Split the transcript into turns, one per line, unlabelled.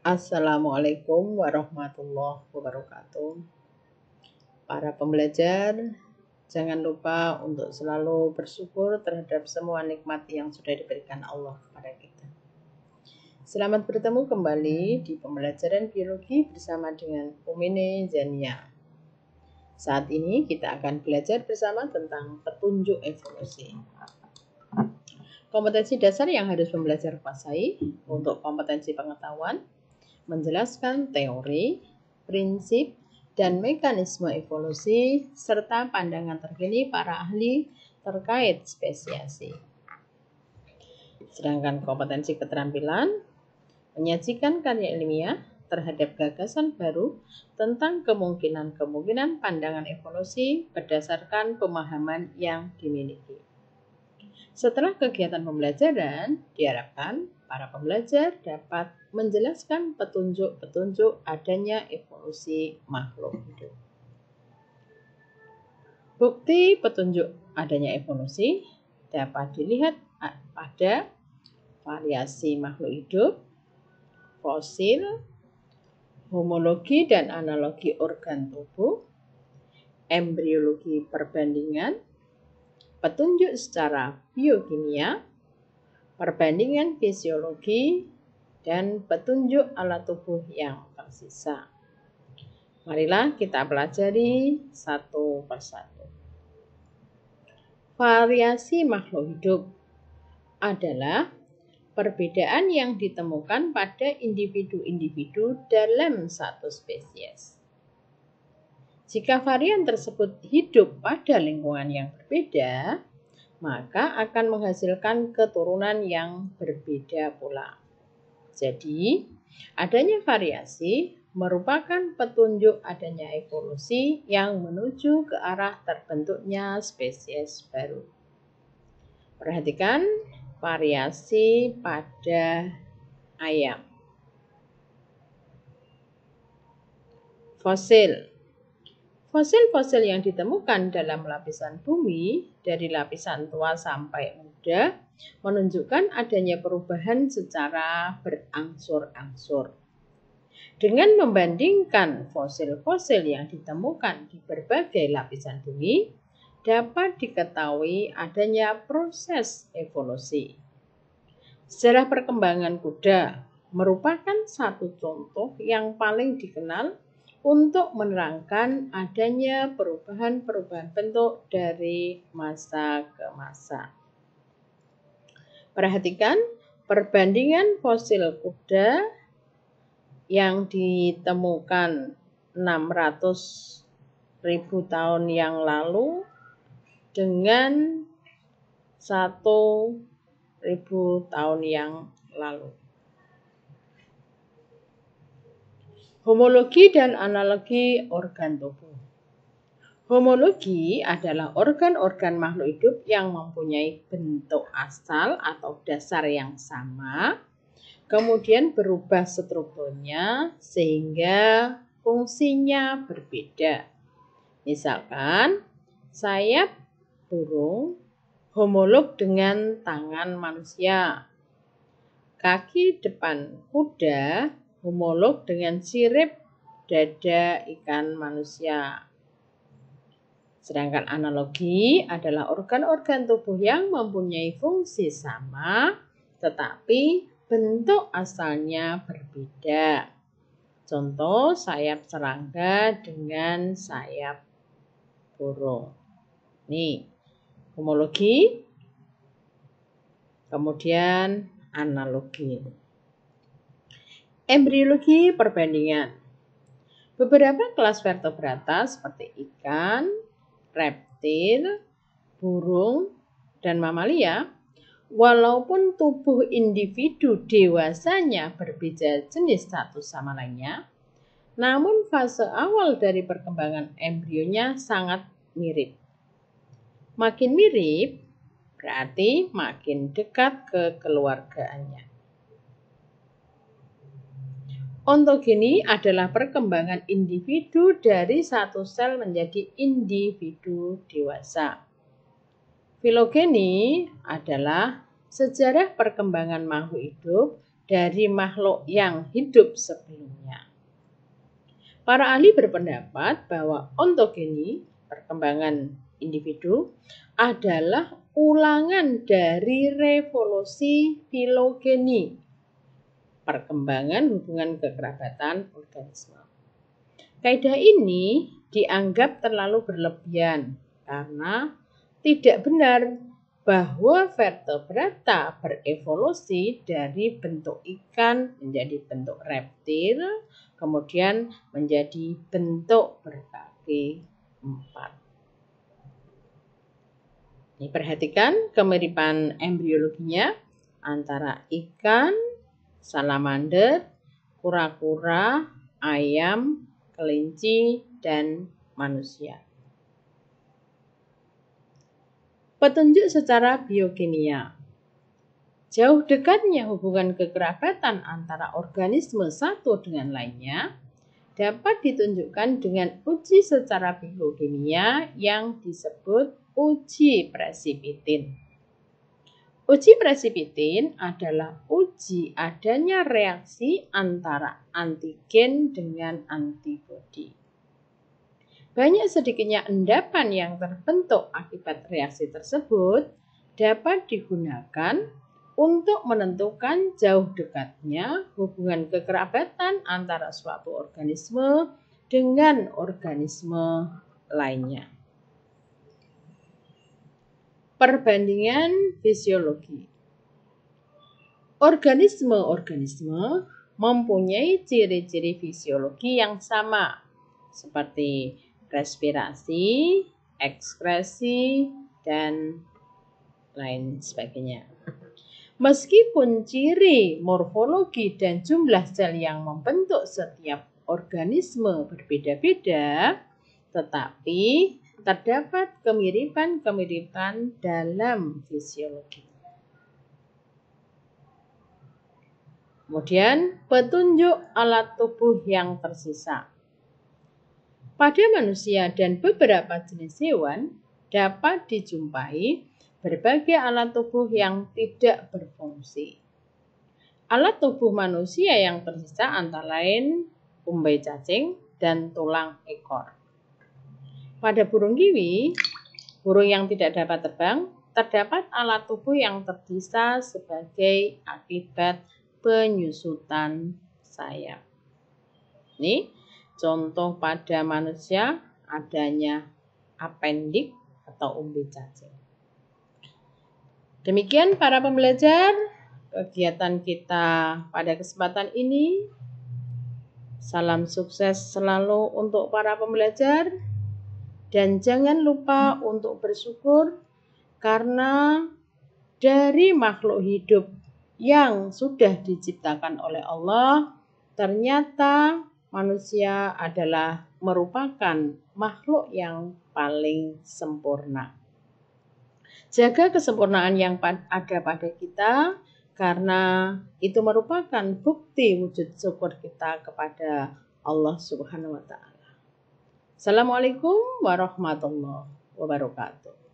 Assalamualaikum warahmatullahi wabarakatuh. Para pembelajar, jangan lupa untuk selalu bersyukur terhadap semua nikmat yang sudah diberikan Allah kepada kita. Selamat bertemu kembali di pembelajaran biologi bersama dengan Umine Zania. Saat ini kita akan belajar bersama tentang petunjuk evolusi. Kompetensi dasar yang harus pembelajar kuasai untuk kompetensi pengetahuan, menjelaskan teori, prinsip, dan mekanisme evolusi, serta pandangan terkini para ahli terkait spesiasi. Sedangkan kompetensi keterampilan, menyajikan karya ilmiah terhadap gagasan baru tentang kemungkinan-kemungkinan pandangan evolusi berdasarkan pemahaman yang dimiliki. Setelah kegiatan pembelajaran, diharapkan para pembelajar dapat menjelaskan petunjuk-petunjuk adanya evolusi makhluk hidup. Bukti petunjuk adanya evolusi dapat dilihat pada variasi makhluk hidup, fosil, homologi dan analogi organ tubuh, embriologi perbandingan, petunjuk secara biokimia, perbandingan fisiologi, dan petunjuk alat tubuh yang tersisa. Marilah kita pelajari satu persatu. Variasi makhluk hidup adalah perbedaan yang ditemukan pada individu-individu dalam satu spesies. Jika varian tersebut hidup pada lingkungan yang berbeda, maka akan menghasilkan keturunan yang berbeda pula. Jadi, adanya variasi merupakan petunjuk adanya evolusi yang menuju ke arah terbentuknya spesies baru. Perhatikan variasi pada ayam. Fosil-fosil yang ditemukan dalam lapisan bumi dari lapisan tua sampai muda menunjukkan adanya perubahan secara berangsur-angsur. Dengan membandingkan fosil-fosil yang ditemukan di berbagai lapisan bumi, dapat diketahui adanya proses evolusi. Sejarah perkembangan kuda merupakan satu contoh yang paling dikenal untuk menerangkan adanya perubahan-perubahan bentuk dari masa ke masa. Perhatikan perbandingan fosil kuda yang ditemukan 600.000 tahun yang lalu dengan 1.000 tahun yang lalu. Homologi dan analogi organ tubuh. Homologi adalah organ-organ makhluk hidup yang mempunyai bentuk asal atau dasar yang sama, kemudian berubah strukturnya sehingga fungsinya berbeda. Misalkan, sayap burung homolog dengan tangan manusia. Kaki depan kuda homolog dengan sirip dada ikan manusia. Sedangkan analogi adalah organ-organ tubuh yang mempunyai fungsi sama, tetapi bentuk asalnya berbeda. Contoh sayap serangga dengan sayap burung. Nih, homologi, kemudian analogi. Embriologi perbandingan. Beberapa kelas vertebrata seperti ikan, reptil, burung, dan mamalia, walaupun tubuh individu dewasanya berbeda jenis satu sama lainnya, namun fase awal dari perkembangan embrionya sangat mirip. Makin mirip berarti makin dekat kekeluargaannya. Ontogeni adalah perkembangan individu dari satu sel menjadi individu dewasa. Filogeni adalah sejarah perkembangan makhluk hidup dari makhluk yang hidup sebelumnya. Para ahli berpendapat bahwa ontogeni, perkembangan individu, adalah ulangan dari revolusi filogeni, perkembangan hubungan kekerabatan organisme. Kaidah ini dianggap terlalu berlebihan karena tidak benar bahwa vertebrata berevolusi dari bentuk ikan menjadi bentuk reptil, kemudian menjadi bentuk berkaki 4. Ini perhatikan kemiripan embriologinya antara ikan, salamander, kura-kura, ayam, kelinci, dan manusia. Petunjuk secara biokimia. Jauh dekatnya hubungan kekerabatan antara organisme satu dengan lainnya dapat ditunjukkan dengan uji secara biokimia yang disebut uji presipitin. Uji presipitin adalah uji adanya reaksi antara antigen dengan antibodi. Banyak sedikitnya endapan yang terbentuk akibat reaksi tersebut dapat digunakan untuk menentukan jauh dekatnya hubungan kekerabatan antara suatu organisme dengan organisme lainnya. Perbandingan fisiologi. Organisme-organisme mempunyai ciri-ciri fisiologi yang sama, seperti respirasi, ekskresi, dan lain sebagainya. Meskipun ciri morfologi dan jumlah sel yang membentuk setiap organisme berbeda-beda, tetapi terdapat kemiripan-kemiripan dalam fisiologi. Kemudian, petunjuk alat tubuh yang tersisa. Pada manusia dan beberapa jenis hewan dapat dijumpai berbagai alat tubuh yang tidak berfungsi. Alat tubuh manusia yang tersisa antara lain umbai cacing dan tulang ekor. Pada burung kiwi, burung yang tidak dapat terbang, terdapat alat tubuh yang tersisa sebagai akibat penyusutan sayap. Ini contoh pada manusia adanya apendik atau umbi cacing. Demikian para pembelajar, kegiatan kita pada kesempatan ini. Salam sukses selalu untuk para pembelajar. Dan jangan lupa untuk bersyukur karena dari makhluk hidup yang sudah diciptakan oleh Allah, ternyata manusia adalah merupakan makhluk yang paling sempurna. Jaga kesempurnaan yang ada pada kita, karena itu merupakan bukti wujud syukur kita kepada Allah Subhanahu wa Ta'ala. Assalamualaikum warahmatullahi wabarakatuh.